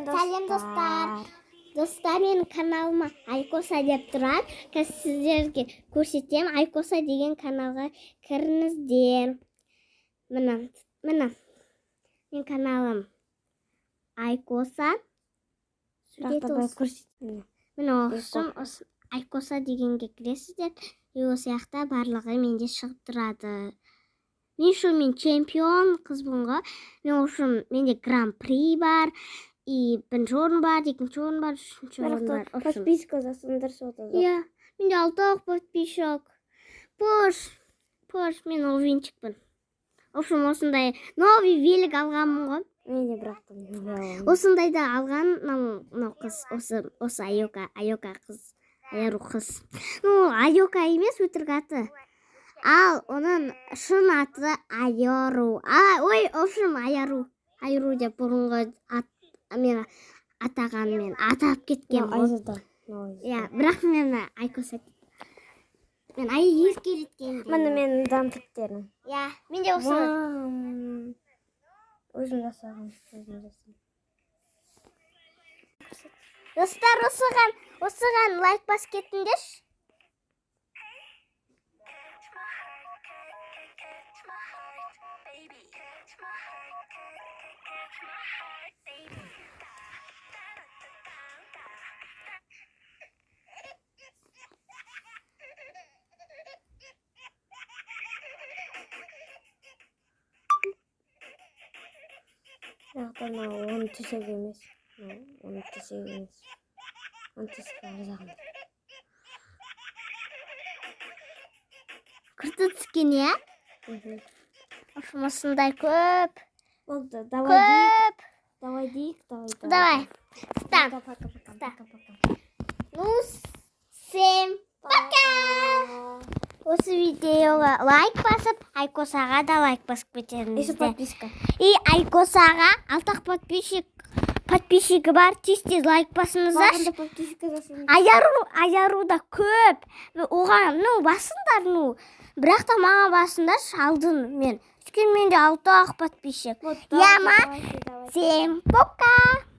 Сәлем достар. Достар, менің каналыма Айкоса деп тұрады. Қазір сіздерге көрсетем. Айкоса деген каналға кіріңіздер. Мына. Мен каналым Айкоса. Мына осы Айкоса дегенге кіресіздер. Осы жақта барлығы менде шығып тұрады. Мен чемпион қызбын ғой. Менде гран-при бар. И бірінші орын бар, екінші орын бар, үшінші орын бар. Подписка жасаңдар сода. Иә, менде 6 подписчик. Пош, мен овенчикпін. Осындай новый велик алғанмын ғой. Менде бірақ Осындайда алған мынау қыз, осы Айока қыз, Аяру қыз. Айока емес, өтірік аты. Ал оның шын аты Аяру. Аяру. Аяру деп бұрынғы мен атап кеткен ғой. Иә, бірақ мен Айкоса. Мен ескереткен. Міне менің дамтіктерім. Иә, менде осы. Өзім жасағым. Достар, осыған лайк бас кетіңдерші. Оны түсек емес. Оны түсек емес. Оны түсек арзағын. Күрті түскен, иә? Осындай көп. Болды, Давай. Давай. Стан. Ну, всем пока! Осы видеоға лайк басып, Айкосаға да лайк басып кетеріңіздер. Еще подписка. И Айкосаға 6 подписчигі бар, тез лайк басыңыздар. Бағында подписка жасаңдар. Аяру да көп. Оған, басыңдар, бірақ та маған басыңдар, алдын мен. Өйткені менде 6 подписчик. Яма, всем пока!